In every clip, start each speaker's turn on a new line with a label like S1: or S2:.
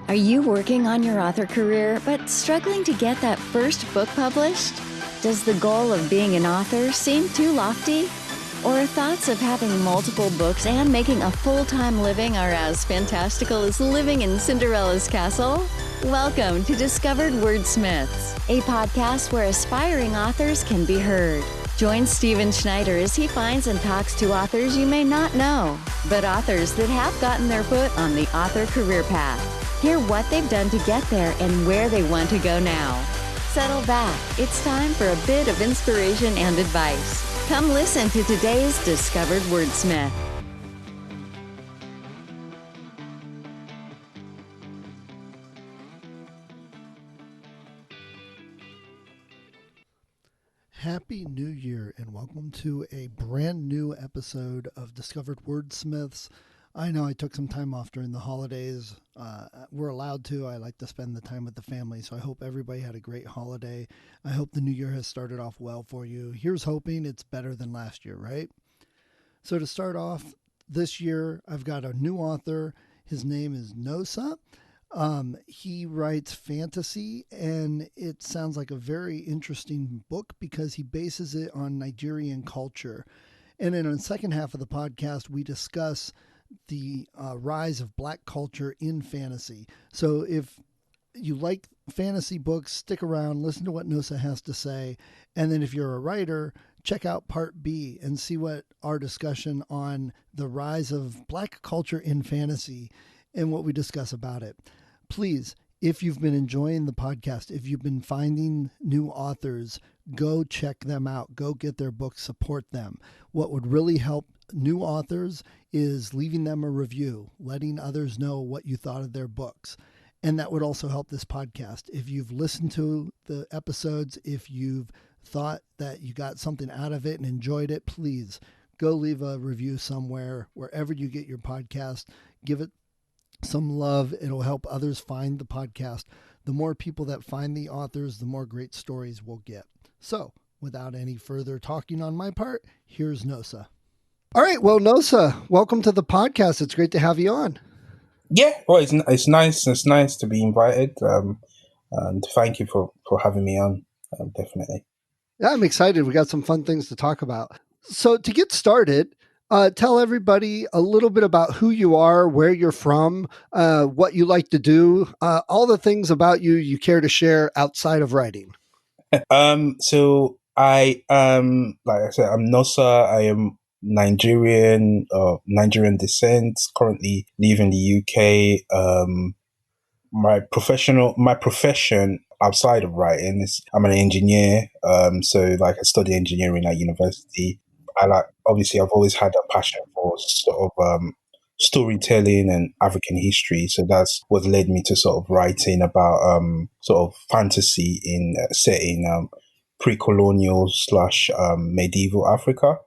S1: Are you working on your author career but struggling to get that first book published? Does the goal of being an author seem too lofty? Or thoughts of having multiple books and making a full-time living are as fantastical as living in Cinderella's castle? Welcome to Discovered Wordsmiths, a podcast where aspiring authors can be heard. Join Stephen Schneider as he finds and talks to authors you may not know, but authors that have gotten their foot on the author career path. Hear what they've done to get there and where they want to go now. Settle back. It's time for a bit of inspiration and advice. Come listen to today's Discovered Wordsmith.
S2: Happy New Year and welcome to a brand new episode of Discovered Wordsmiths. I know I took some time off during the holidays. We're allowed to. I like to spend the time with the family, so I hope everybody had a great holiday. I hope the new year has started off well for you. Here's hoping it's better than last year, right? So to start off this year, I've got a new author. His name is Nosa. He writes fantasy, and it sounds like a very interesting book because he bases it on Nigerian culture. And in the second half of the podcast, we discuss the rise of Black culture in fantasy. So if you like fantasy books, stick around, listen to what Nosa has to say. And then if you're a writer, check out part B and see what our discussion on the rise of Black culture in fantasy and what we discuss about it. Please, if you've been enjoying the podcast, if you've been finding new authors, go check them out. Go get their books, support them. What would really help new authors is leaving them a review, letting others know what you thought of their books. And that would also help this podcast. If you've listened to the episodes, if you've thought that you got something out of it and enjoyed it, please go leave a review somewhere, wherever you get your podcast. Give it some love. It'll help others find the podcast. The more people that find the authors, the more great stories we'll get. So without any further talking on my part, here's Nosa. All right. Well, Nosa, welcome to the podcast. It's great to have you on.
S3: Yeah, well, it's nice. It's nice to be invited. And thank you for having me on. Definitely.
S2: Yeah, I'm excited. We got some fun things to talk about. So to get started, tell everybody a little bit about who you are, where you're from, what you like to do, all the things about you care to share outside of writing.
S3: So I like I said, I'm Nosa. I am Nigerian descent. Currently live in the UK. My profession outside of writing is I'm an engineer. So like I study engineering at university. Obviously I've always had a passion for sort of storytelling and African history. So that's what led me to sort of writing about sort of fantasy set in pre-colonial / medieval Africa.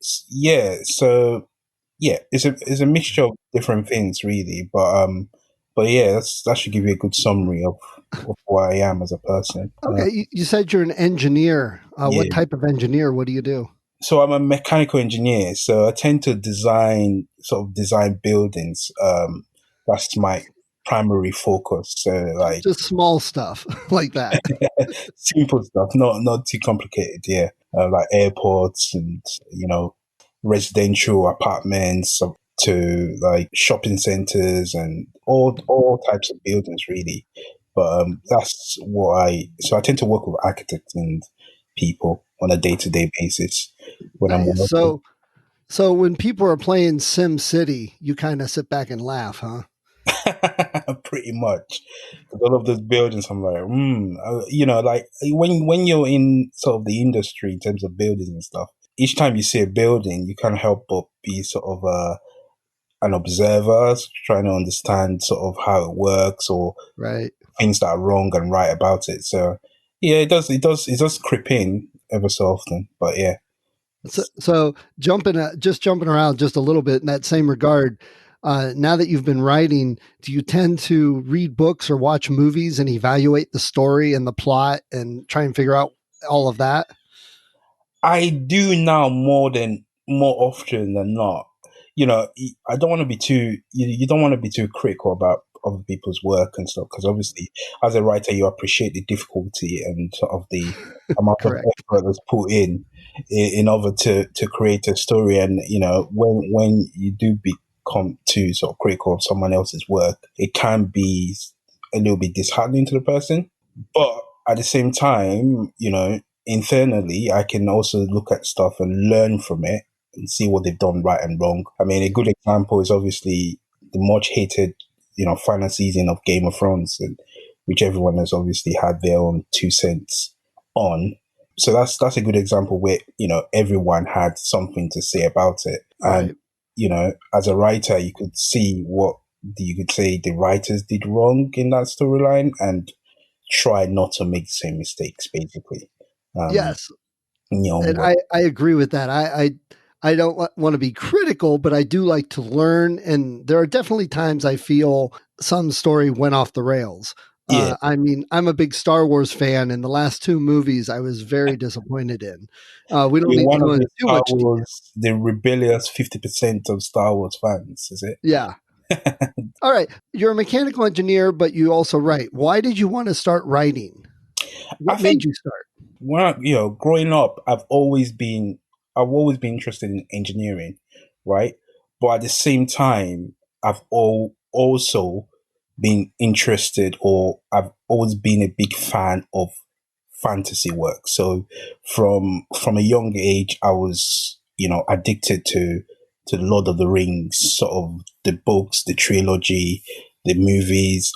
S3: It's a mixture of different things really, but yeah, that should give you a good summary of who I am as a person.
S2: Okay, you said you're an engineer. What type of engineer? What do you do?
S3: So I'm a mechanical engineer. So I tend to design buildings. That's my primary focus. So like
S2: just small stuff like that.
S3: Simple stuff, not too complicated. Yeah, like airports and residential apartments to like shopping centers and all types of buildings really. But that's so I tend to work with architects and people on a day-to-day basis when I'm working.
S2: So when people are playing Sim City, you kind of sit back and laugh, huh?
S3: Pretty much. All of those buildings, I'm like, like when you're in sort of the industry in terms of buildings and stuff, each time you see a building, you can't help but be sort of an observer, trying to understand sort of how it works or
S2: right
S3: things that are wrong and right about it. So yeah, it does creep in ever so often, but yeah.
S2: So jumping around just a little bit in that same regard, now that you've been writing, do you tend to read books or watch movies and evaluate the story and the plot and try and figure out all of that?
S3: I do now more often than not. I don't want to be too. You don't want to be too critical about other people's work and stuff. Because obviously, as a writer, you appreciate the difficulty and sort of the amount of
S2: Correct.
S3: effort that's put in order to create a story. And when you do become too sort of critical of someone else's work, it can be a little bit disheartening to the person. But at the same time, internally, I can also look at stuff and learn from it and see what they've done right and wrong. I mean, a good example is obviously the much hated, final season of Game of Thrones, and which everyone has obviously had their own 2 cents on. So that's a good example where, everyone had something to say about it.
S2: Right.
S3: And, as a writer, you could see what you could say the writers did wrong in that storyline and try not to make the same mistakes, basically.
S2: Yes. And I agree with that. I don't want to be critical, but I do like to learn. And there are definitely times I feel some story went off the rails.
S3: Yeah.
S2: I mean, I'm a big Star Wars fan, and the last 2 movies I was very disappointed in. We don't need to go into too much detail.
S3: The rebellious 50% of Star Wars fans, is it?
S2: Yeah. All right. You're a mechanical engineer, but you also write. Why did you want to start writing? What made you start?
S3: When growing up, I've always been interested in engineering, right? But at the same time, I've also been interested, or I've always been a big fan of fantasy work. So from a young age, I was addicted to the Lord of the Rings, sort of the books, the trilogy, the movies,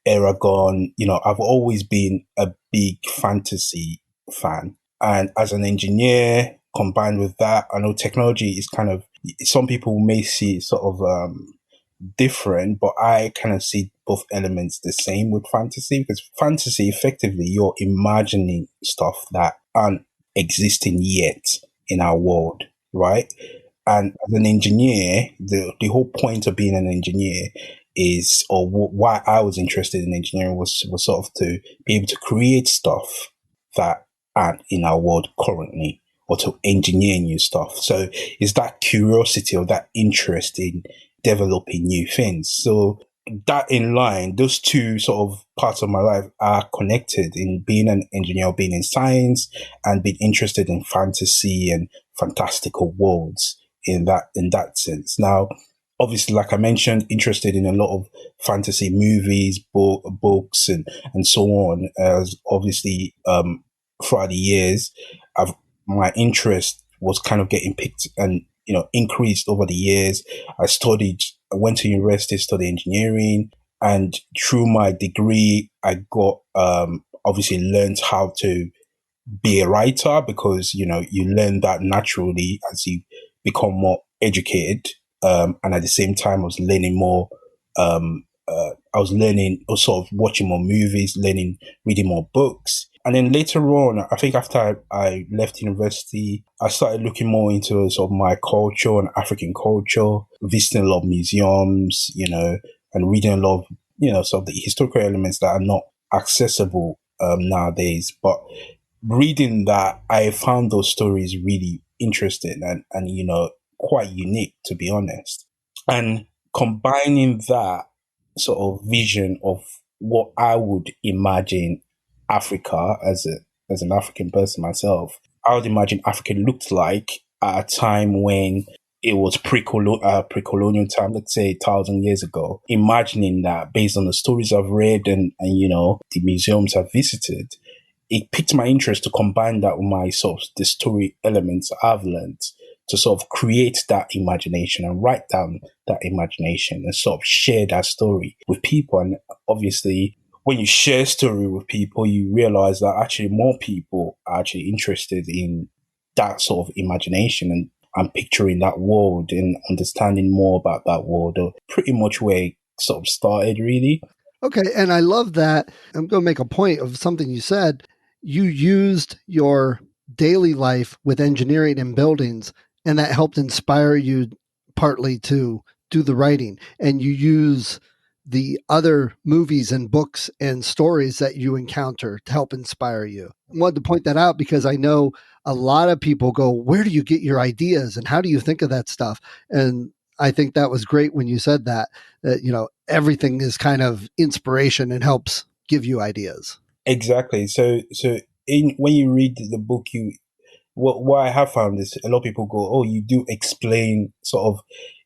S3: Aragon. I've always been a big fantasy fan. And as an engineer, combined with that, I know technology is kind of, some people may see sort of different, but I kind of see both elements the same with fantasy, because fantasy, effectively, you're imagining stuff that aren't existing yet in our world, right? And as an engineer, the whole point of being an engineer is, or why I was interested in engineering was sort of to be able to create stuff that aren't in our world currently, or to engineer new stuff. So it's that curiosity or that interest in developing new things. So that in line, those two sort of parts of my life are connected, in being an engineer, being in science, and being interested in fantasy and fantastical worlds in that sense. Now, obviously, like I mentioned, interested in a lot of fantasy movies, books, and so on. As obviously, throughout the years, my interest was kind of getting picked and increased over the years. I went to university, studied engineering, and through my degree, I got obviously learned how to be a writer, because you learn that naturally as you become more educated. And at the same time, I was learning more. I was learning, sort of watching more movies, reading more books. And then later on, I think after I left university, I started looking more into sort of my culture and African culture, visiting a lot of museums, and reading a lot of, sort of the historical elements that are not accessible nowadays. But reading that, I found those stories really interesting and quite unique, to be honest. And combining that sort of vision of what I would imagine Africa as an African person myself, I would imagine Africa looked like at a time when it was pre-colonial time, let's say 1,000 years ago. Imagining that based on the stories I've read and the museums I've visited, it piqued my interest to combine that with my sort of the story elements I've learned, to sort of create that imagination and write down that imagination and sort of share that story with people. And obviously, when you share story with people, you realize that actually more people are actually interested in that sort of imagination and picturing that world and understanding more about that world. Or pretty much where it sort of started, really.
S2: Okay, and I love that. I'm going to make a point of something you said. You used your daily life with engineering and buildings, and that helped inspire you partly to do the writing. And you use the other movies and books and stories that you encounter to help inspire you. I wanted to point that out because I know a lot of people go, where do you get your ideas and how do you think of that stuff? And I think that was great when you said that, everything is kind of inspiration and helps give you ideas.
S3: Exactly. So when you read the book, what I have found is a lot of people go, oh, you do explain sort of,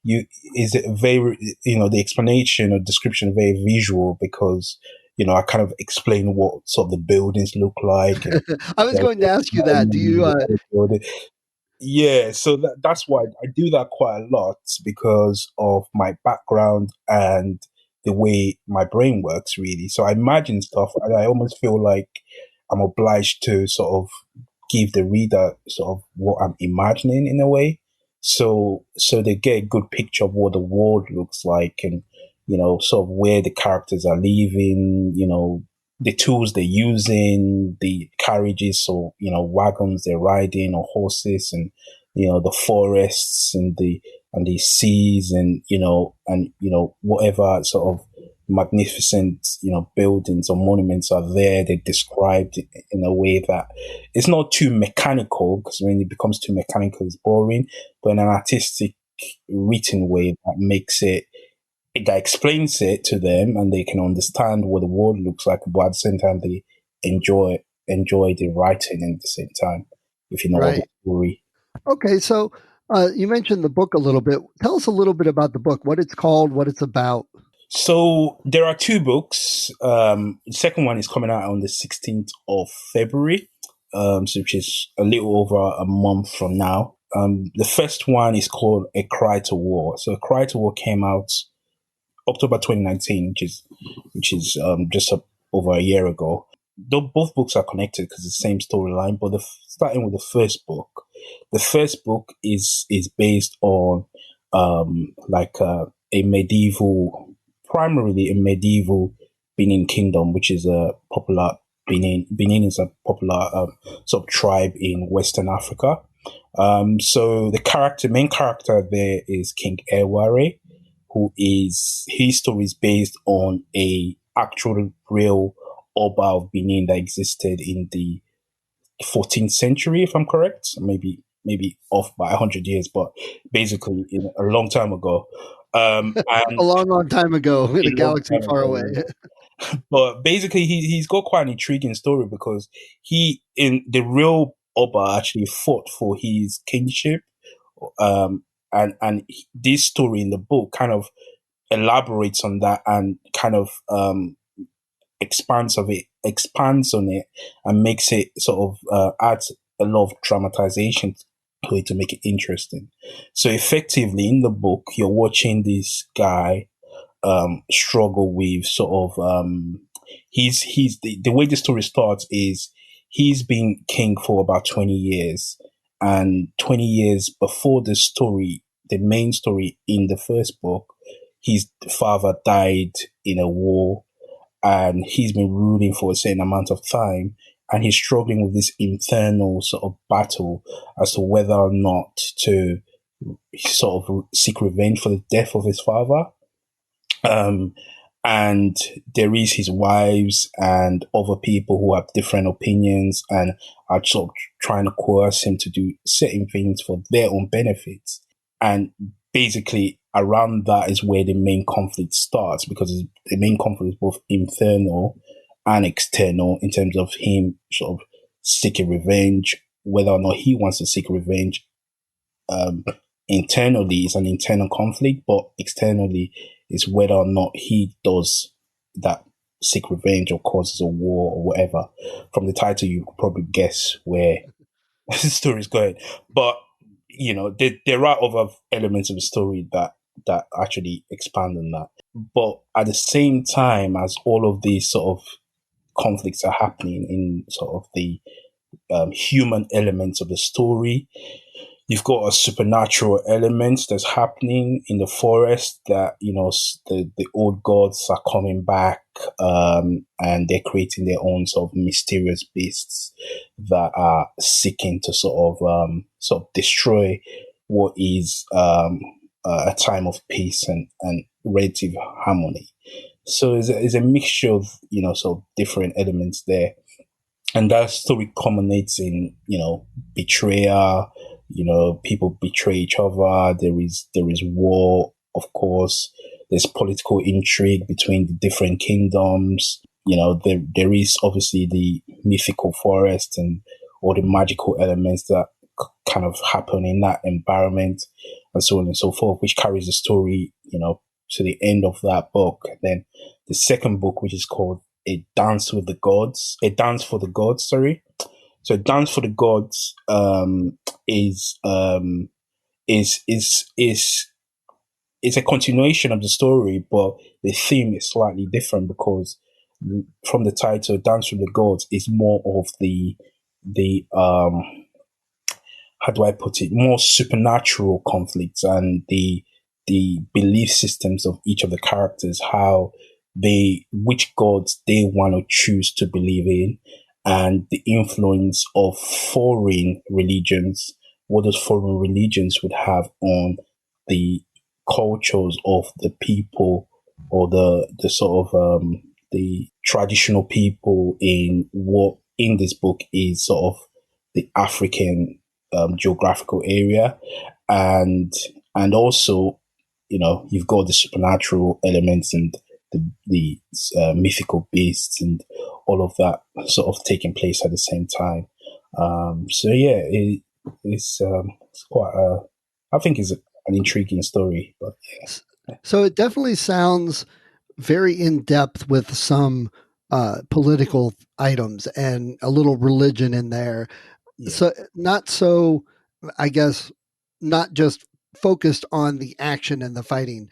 S3: is it very, the explanation or description very visual, because, I kind of explain what sort of the buildings look like. And
S2: I was going to ask you that. Do you,
S3: yeah, so that's why I do that quite a lot, because of my background and the way my brain works, really. So I imagine stuff, and I almost feel like I'm obliged to sort of give the reader sort of what I'm imagining in a way. So they get a good picture of what the world looks like, and, sort of where the characters are living, the tools they're using, the carriages, so, wagons they're riding, or horses, and, the forests and the seas, and, whatever sort of magnificent, buildings or monuments are there. They're described in a way that it's not too mechanical, because when it becomes too mechanical, it's boring, but in an artistic, written way that makes it, that explains it to them, and they can understand what the world looks like, but at the same time they enjoy the writing at the same time, if you know what the story.
S2: Okay, so you mentioned the book a little bit. Tell us a little bit about the book, what it's called, what it's about.
S3: So there are two books. The second one is coming out on the 16th of February, which is a little over a month from now. The first one is called A Cry to War. So A Cry to War came out October 2019, which is just over a year ago. Though both books are connected because it's the same storyline, but starting with the first book. The first book is based on primarily a medieval Benin kingdom, which is a popular Benin is a popular sort of tribe in Western Africa. So the main character there is King Eware, his story is based on a actual real Oba of Benin that existed in the 14th century, if I'm correct. Maybe off by 100 years, but basically a long time ago. And
S2: a long time ago in a galaxy far away.
S3: But basically, he's got quite an intriguing story, because in the real Oba actually fought for his kingship. And this story in the book kind of elaborates on that, and kind of expands on it, and makes it sort of adds a lot of dramatization to it to make it interesting. So effectively, in the book, you're watching this guy struggle with sort of he's the way the story starts is he's been king for about 20 years, and 20 years before the main story in the first book, his father died in a war, and he's been ruling for a certain amount of time, and he's struggling with this internal sort of battle as to whether or not to sort of seek revenge for the death of his father. And there is his wives and other people who have different opinions and are sort of trying to coerce him to do certain things for their own benefits. And basically around that is where the main conflict starts, because the main conflict is both internal and external in terms of him sort of seeking revenge, whether or not he wants to seek revenge. Internally is an internal conflict, but externally is whether or not he does that seek revenge or causes a war or whatever. From the title, you could probably guess where the story is going. But, there are other elements of the story that actually expand on that. But at the same time as all of these sort of conflicts are happening in sort of the human elements of the story, you've got a supernatural element that's happening in the forest, that, the old gods are coming back, and they're creating their own sort of mysterious beasts that are seeking to sort of destroy what is a time of peace and relative harmony. So it's a mixture of, sort of different elements there. And that story culminates in, betrayal, People betray each other. There is war, of course. There's political intrigue between the different kingdoms. There is obviously the mythical forest and all the magical elements that kind of happen in that environment, and so on and so forth, which carries the story, to the end of that book. And then the second book, which is called A Dance with the Gods, A Dance for the Gods, sorry. So Dance for the Gods is a continuation of the story, but the theme is slightly different because from the title, Dance with the Gods is more of the how do I put it, more supernatural conflicts and the belief systems of each of the characters, which gods they want to choose to believe in, and the influence of foreign religions, what those foreign religions would have on the cultures of the people, or the sort of the traditional people in what in this book is sort of the African geographical area, and also, you've got the supernatural elements and the mythical beasts and all of that sort of taking place at the same time. So yeah, it's quite I think it's an intriguing story. But yeah.
S2: So it definitely sounds very in depth with some political items and a little religion in there. Yeah. So I guess, not just focused on the action and the fighting.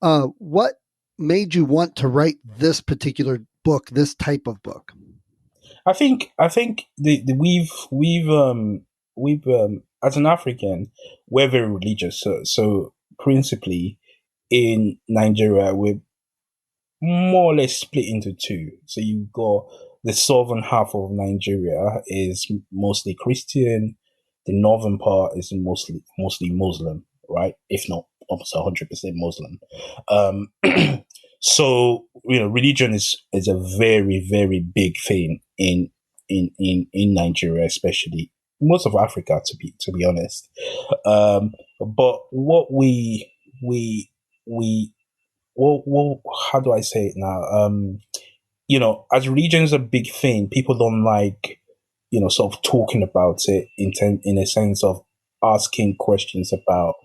S2: What made you want to write this particular book, this type of book?
S3: I think we've as an African, we're very religious. So principally in Nigeria, we're more or less split into two. So you've got the southern half of Nigeria is mostly Christian. The northern part is mostly Muslim, right? If not almost 100% Muslim. So religion is a very, very big thing in Nigeria, especially most of Africa, to be honest. But what well, how do I say it now? As religion is a big thing, people don't like, sort of talking about it in a sense of asking questions about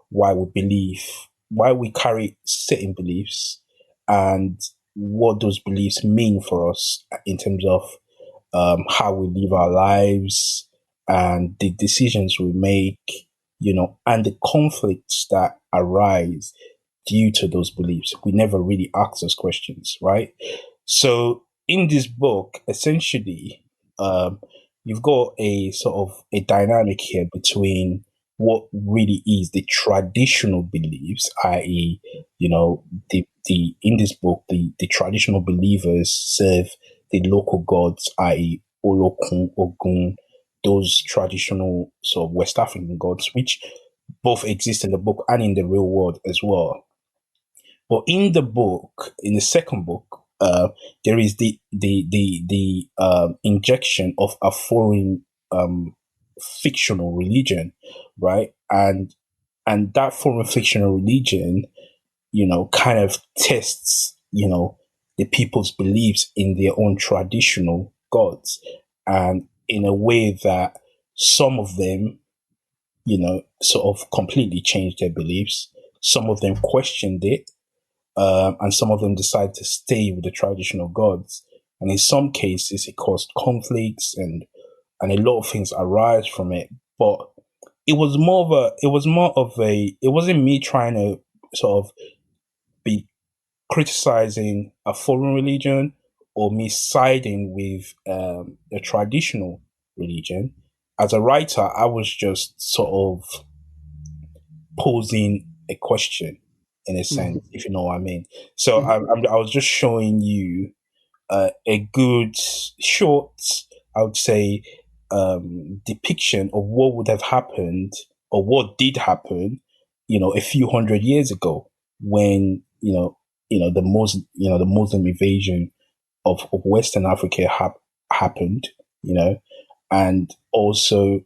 S3: why we carry certain beliefs and what those beliefs mean for us in terms of how we live our lives and the decisions we make, and the conflicts that arise due to those beliefs. We never really ask those questions, right? So in this book, essentially, you've got a sort of a dynamic here between what really is the traditional beliefs, i.e., the in this book, the traditional believers serve the local gods, i.e., Olokun, Ogun, those traditional sort of West African gods, which both exist in the book and in the real world as well. But in the second book, there is the injection of a foreign fictional religion, right? And that foreign fictional religion, kind of tests, the people's beliefs in their own traditional gods, and in a way that some of them, sort of completely changed their beliefs. Some of them questioned it. And some of them decide to stay with the traditional gods. And in some cases, it caused conflicts and a lot of things arise from it. But it wasn't me trying to sort of be criticizing a foreign religion or me siding with the traditional religion. As a writer, I was just sort of posing a question, in a sense, if you know what I mean. So I was just showing you a good, short, I would say, depiction of what would have happened or what did happen, a few hundred years ago when the Muslim invasion of Western Africa happened, and also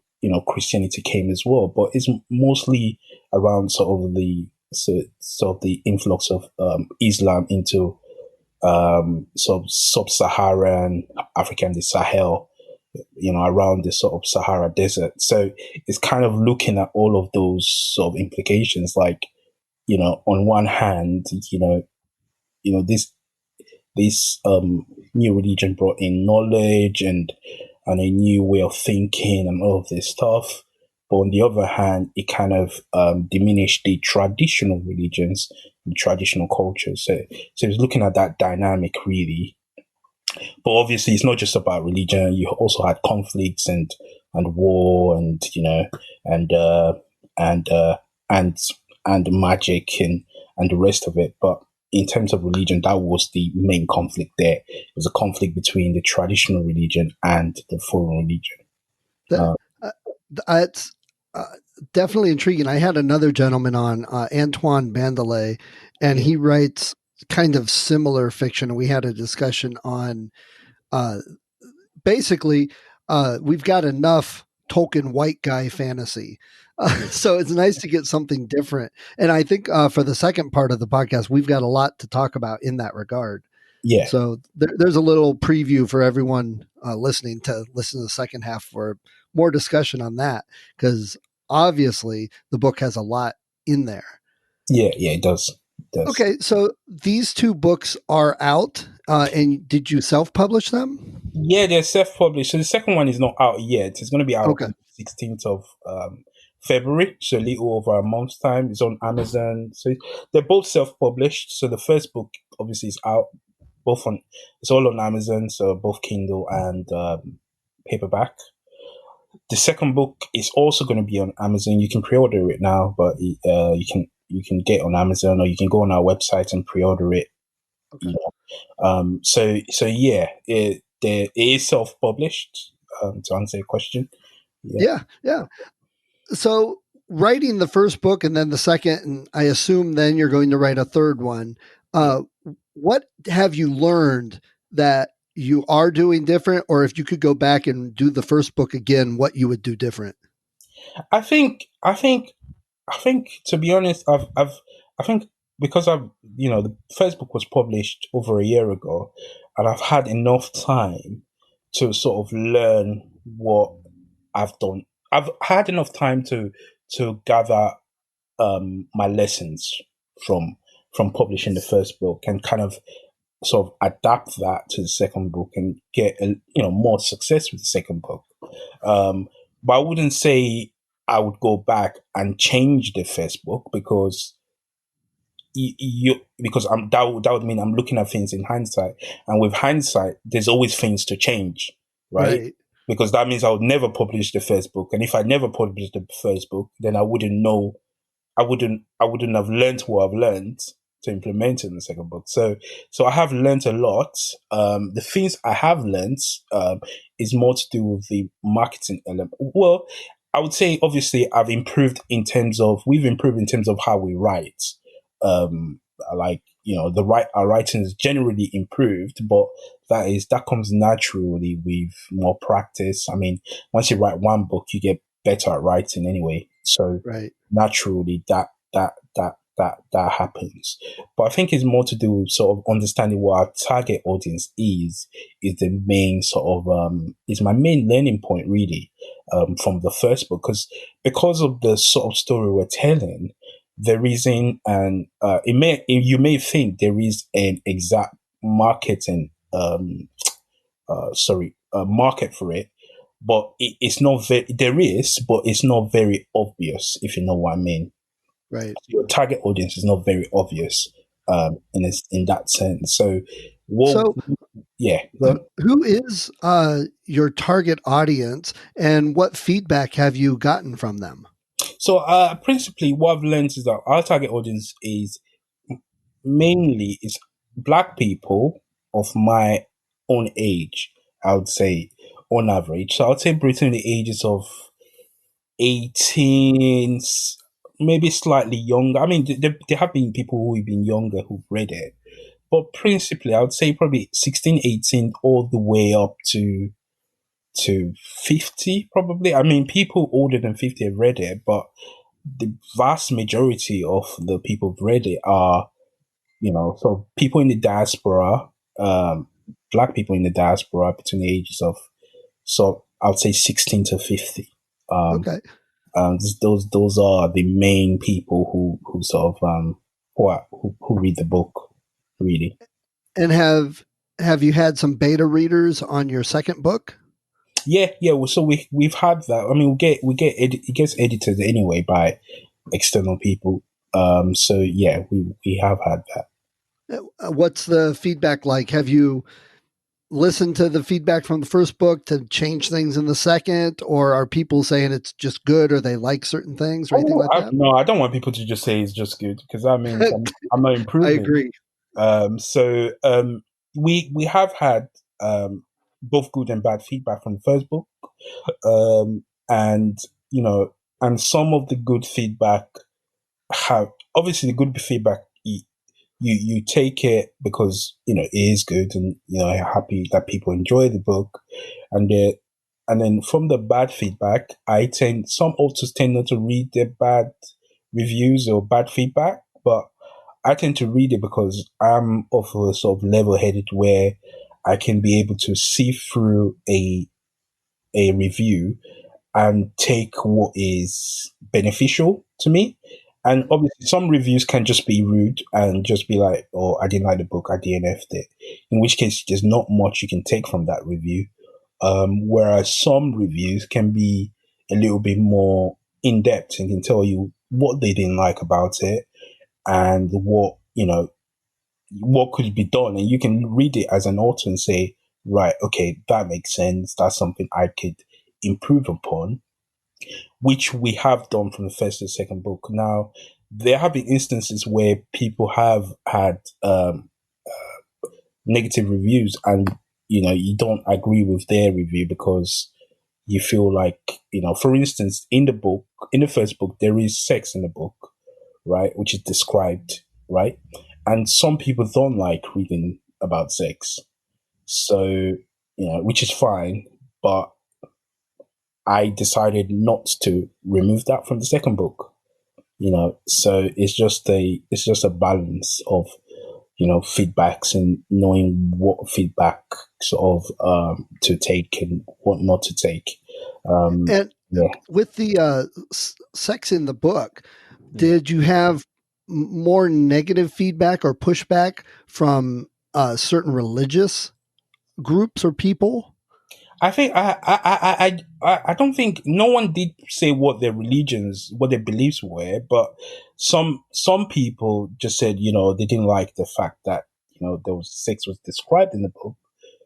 S3: Christianity came as well, but it's mostly around sort of the influx of Islam into sort of sub-Saharan Africa and the Sahel, around the sort of Sahara Desert. So it's kind of looking at all of those sort of implications. Like, on one hand, this new religion brought in knowledge and a new way of thinking and all of this stuff. But on the other hand, it kind of diminished the traditional religions, the traditional cultures. So it's looking at that dynamic really. But obviously, it's not just about religion. You also had conflicts and war and and magic and the rest of it. But in terms of religion, that was the main conflict there. It was a conflict between the traditional religion and the foreign religion.
S2: That's definitely intriguing. I had another gentleman on, Antoine Bandelet, and he writes kind of similar fiction. And we had a discussion on basically we've got enough Tolkien white guy fantasy. So it's nice to get something different. And I think for the second part of the podcast, we've got a lot to talk about in that regard.
S3: Yeah.
S2: So there's a little preview for everyone listening to listen to the second half for more discussion on that, because obviously the book has a lot in there.
S3: Yeah, it does.
S2: Okay, so these two books are out, and did you self-publish them?
S3: Yeah, they're self-published. So the second one is not out yet. It's going to be out on the 16th of February, so a little over a month's time. It's on Amazon. So they're both self-published. So the first book obviously is out. It's all on Amazon, so both Kindle and paperback. The second book is also going to be on Amazon. You can pre-order it now, but you can get on Amazon, or you can go on our website and pre-order it.
S2: Okay.
S3: So yeah, it is self-published. To answer your question.
S2: Yeah. So writing the first book and then the second, and I assume then you're going to write a third one. What have you learned that you are doing different, or if you could go back and do the first book again, what you would do different?
S3: I think to be honest, I think because the first book was published over a year ago, and I've had enough time to sort of learn what I've done. I've had enough time to gather my lessons from publishing the first book, and kind of sort of adapt that to the second book and get more success with the second book. But I wouldn't say I would go back and change the first book, because that would mean I'm looking at things in hindsight, and with hindsight, there's always things to change, right? Because that means I would never publish the first book, and if I never published the first book, then I wouldn't have learned what I've learned to implement it in the second book. So I have learned a lot. The things I have learned is more to do with the marketing element. Well, I would say obviously we've improved in terms of how we write. Our writing is generally improved, but that comes naturally with more practice. I mean, once you write one book, you get better at writing anyway. So naturally that happens. But I think it's more to do with sort of understanding what our target audience is the main sort of is my main learning point really from the first book, because of the sort of story we're telling. There isn't you may think there is an exact marketing market for it, but it's not there is, but it's not very obvious, if you know what I mean.
S2: Right.
S3: Your target audience is not very obvious in that sense.
S2: Who is your target audience, and what feedback have you gotten from them?
S3: So principally what I've learned is that our target audience is mainly Black people of my own age, I would say, on average. So I would say between the ages of 18, maybe slightly younger. I mean, there have been people who've been younger who've read it. But principally, I would say probably 16, 18, all the way up to to 50, probably. I mean, people older than 50 have read it, but the vast majority of the people who've read it are, so people in the diaspora, black people in the diaspora between the ages of, so I would say 16 to 50.
S2: Okay.
S3: Those are the main people who sort of who read the book, really.
S2: And have you had some beta readers on your second book?
S3: Yeah. Well, so we've had that. I mean, it gets edited anyway by external people. So yeah, we have had that.
S2: What's the feedback like? Have you listened to the feedback from the first book to change things in the second, or are people saying it's just good, or they like certain things, or anything like that?
S3: No, I don't want people to just say it's just good, because that means I'm not improving.
S2: I agree.
S3: We have had both good and bad feedback from the first book, and and some of the good feedback have, obviously the good feedback, you take it because it is good, and you're happy that people enjoy the book, and then from the bad feedback, some authors tend not to read their bad reviews or bad feedback, but I tend to read it because I'm of a sort of level-headed where I can be able to see through a review and take what is beneficial to me. And obviously some reviews can just be rude and just be like, oh, I didn't like the book, I DNF'd it. In which case there's not much you can take from that review. Whereas some reviews can be a little bit more in-depth and can tell you what they didn't like about it and what could be done. And you can read it as an author and say, right, okay, that makes sense. That's something I could improve upon, which we have done from the first to the second book. Now, there have been instances where people have had negative reviews, and you don't agree with their review because you feel like, for instance, in the first book, there is sex in the book, right, which is described, right? And some people don't like reading about sex. So, which is fine, but I decided not to remove that from the second book. So it's just a balance of, feedbacks and knowing what feedback sort of to take and what not to take.
S2: And with the sex in the book, did you have more negative feedback or pushback from certain religious groups or people?
S3: I think I don't think, no one did say what their beliefs were, but some people just said, they didn't like the fact that, there was sex was described in the book,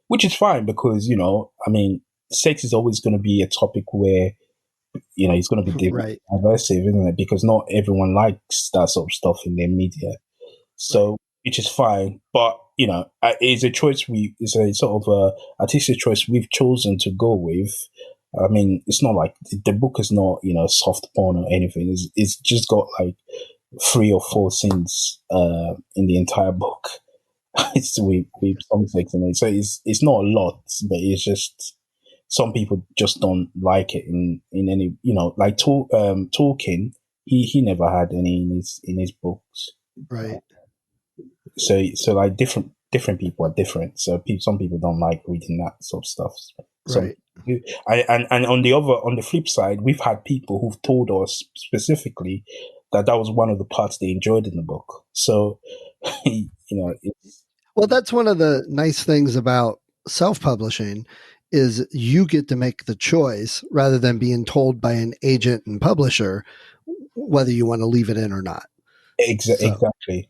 S3: which is fine because, I mean, sex is always going to be a topic where, it's going to be
S2: Right.
S3: diversive, isn't it? Because not everyone likes that sort of stuff in their media. So, right. Which is fine, but it's a choice. It's a sort of a artistic choice we've chosen to go with. I mean, it's not like the book is not soft porn or anything. It's just got like 3 or 4 scenes in the entire book. It's with some sex in it, so it's not a lot, but it's just some people just don't like it in any like Tolkien. He never had any in his books,
S2: right?
S3: So like different people are different. So some people don't like reading that sort of stuff.
S2: Right.
S3: And on the flip side, we've had people who've told us specifically that was one of the parts they enjoyed in the book. So,
S2: well, that's one of the nice things about self-publishing is you get to make the choice rather than being told by an agent and publisher whether you want to leave it in or not.
S3: Exactly.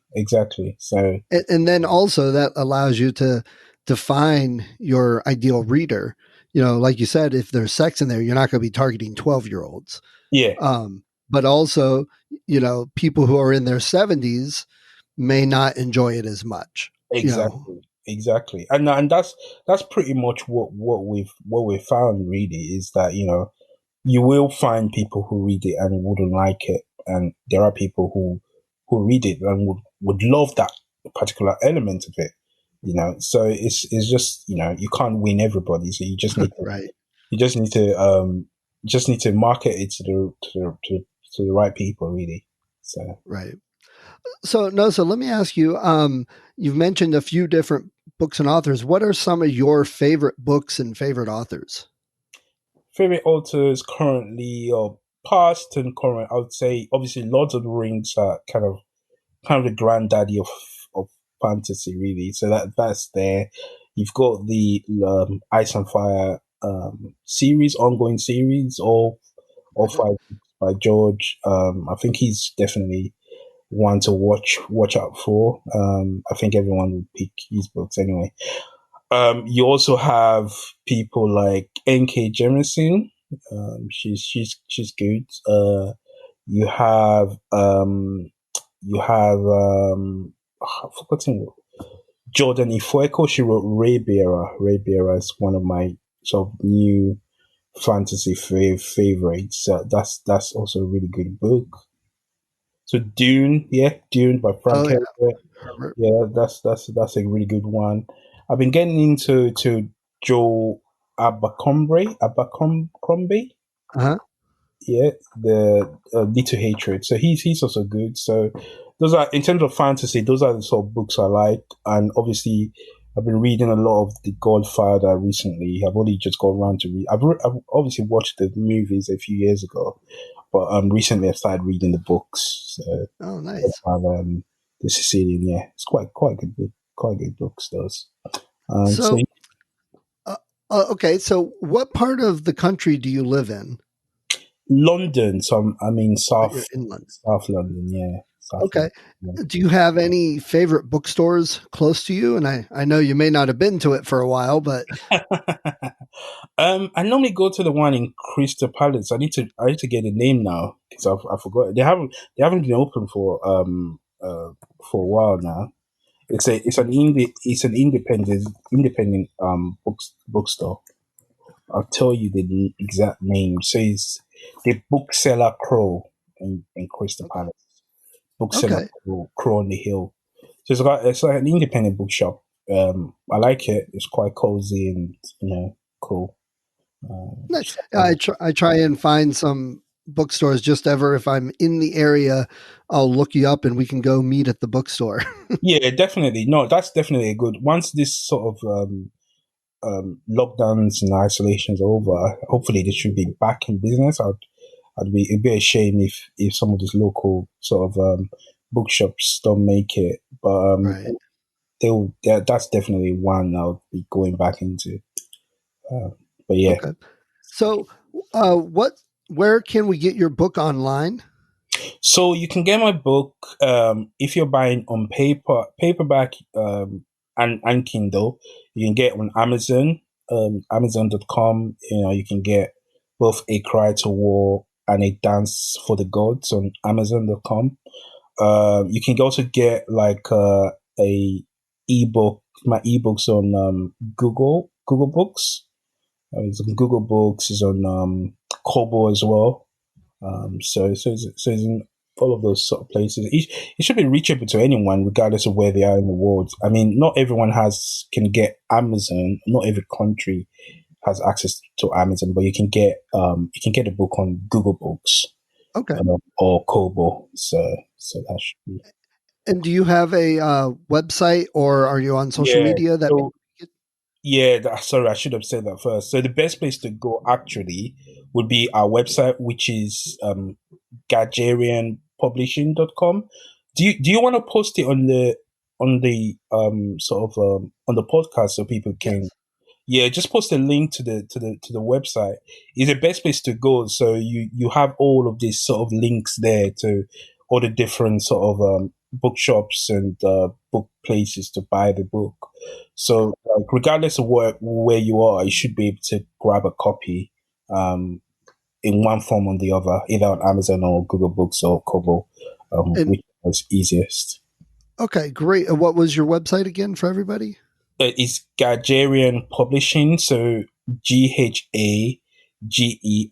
S3: So,
S2: and then also that allows you to define your ideal reader. Like you said, if there's sex in there, you're not going to be targeting 12-year-olds.
S3: Yeah.
S2: But also, people who are in their 70s may not enjoy it as much.
S3: Exactly. And that's pretty much what we've found really, is that, you will find people who read it and wouldn't like it. And there are people who read it and would love that particular element of it, so it's just, you can't win everybody. So you just need to
S2: right.
S3: You just need to market it to the right people, really. So
S2: Right. So, Nosa, let me ask you. You've mentioned a few different books and authors. What are some of your favorite books and favorite authors?
S3: favorite authors currently or past and current, I would say obviously Lord of the Rings are kind of the granddaddy of fantasy, really. So that's there. You've got the Ice and Fire series, ongoing series, all five books by George. I think he's definitely one to watch out for. I think everyone would pick his books anyway. You also have people like N.K. Jemisin. She's good. You have I've forgotten Jordan Ifueko. She wrote Ray Bearer. Ray Bearer is one of my sort of new fantasy favorites. That's also a really good book. So Dune, yeah, Dune by Frank
S2: Oh, yeah.
S3: Herbert.
S2: Herbert.
S3: Yeah, that's a really good one. I've been getting into Joe Abercrombie.
S2: Uh-huh.
S3: Yeah, the Little Hatred. So he's also good. So those are, in terms of fantasy, those are the sort of books I like. And obviously, I've been reading a lot of The Godfather recently. I've only just got around to read. I've obviously watched the movies a few years ago, but recently I started reading the books. So
S2: Oh, nice.
S3: The Sicilian, yeah, it's quite good book, quite good books. Those. So
S2: So, uh, okay. So, what part of the country do you live in?
S3: London, so I'm in
S2: You're in London.
S3: South London, yeah, South
S2: Okay.
S3: London. Yeah.
S2: Do you have any favorite bookstores close to you? And I know you may not have been to it for a while, but
S3: I normally go to the one in Crystal Palace. I need to get the name now because I forgot. They haven't been open for a while now. It's an independent bookstore. I'll tell you the exact name. So it's the Bookseller Crow in Crystal
S2: okay.
S3: Palace. Bookseller
S2: Okay.
S3: Crow on the Hill. So it's like an independent bookshop. I like it. It's quite cozy and cool.
S2: Nice. I try and find some bookstores just ever if I'm in the area, I'll look you up and we can go meet at the bookstore.
S3: Yeah, definitely. No, that's definitely a good. Once this sort of lockdowns and isolations are over, hopefully they should be back in business. It'd be a shame if some of these local sort of bookshops don't make it, but
S2: Right.
S3: that's definitely one I'll be going back into. Uh, but yeah.
S2: Okay. So, where can we get your book online?
S3: So you can get my book if you're buying on paperback, and Kindle. You can get on Amazon, Amazon.com. You can get both A Cry to War and A Dance for the Gods on Amazon.com. You can also get like a ebook, my ebooks on Google Books. It's on Google Books, is on Kobo as well. So it's in all of those sort of places. It should be reachable to anyone, regardless of where they are in the world. I mean, not everyone can get Amazon. Not every country has access to Amazon, but you can get a book on Google Books,
S2: Okay.
S3: or Kobo. So that should be.
S2: And do you have a website or are you on social
S3: Yeah.
S2: media that
S3: So yeah, sorry, I should have said that first. So the best place to go actually would be our website, which is gajarianpublishing.com. Do you want to post it on the sort of on the podcast so people can,
S2: yes.
S3: yeah, just post a link to the website. It's the best place to go. So you have all of these sort of links there to all the different sort of bookshops and book places to buy the book. So like, regardless of where you are, you should be able to grab a copy in one form or the other, either on Amazon or Google Books or Kobo,
S2: And
S3: which was easiest.
S2: okay, great. What was your website again for everybody?
S3: It's Gagerian Publishing, so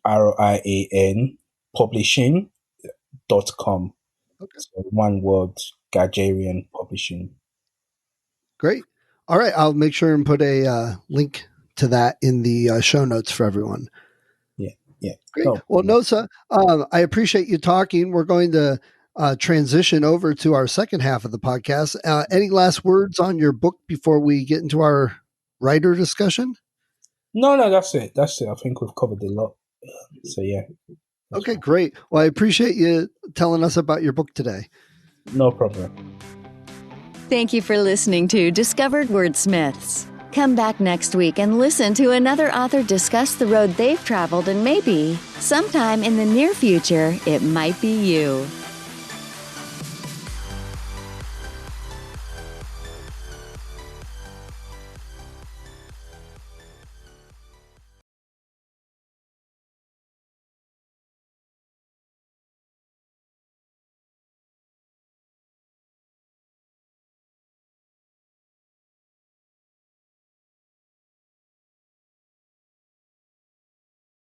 S3: GHAGERIAN publishing.com.
S2: Okay.
S3: So one word, Gagerian Publishing.
S2: Great. All right, I'll make sure and put a link to that in the show notes for everyone.
S3: Yeah.
S2: Great. Well, Nosa, I appreciate you talking. We're going to transition over to our second half of the podcast. Any last words on your book before we get into our writer discussion?
S3: No, that's it. I think we've covered a lot. So, yeah.
S2: Okay, great. Well, I appreciate you telling us about your book today.
S3: No problem.
S1: Thank you for listening to Discovered Wordsmiths. Come back next week and listen to another author discuss the road they've traveled, and maybe, sometime in the near future, it might be you.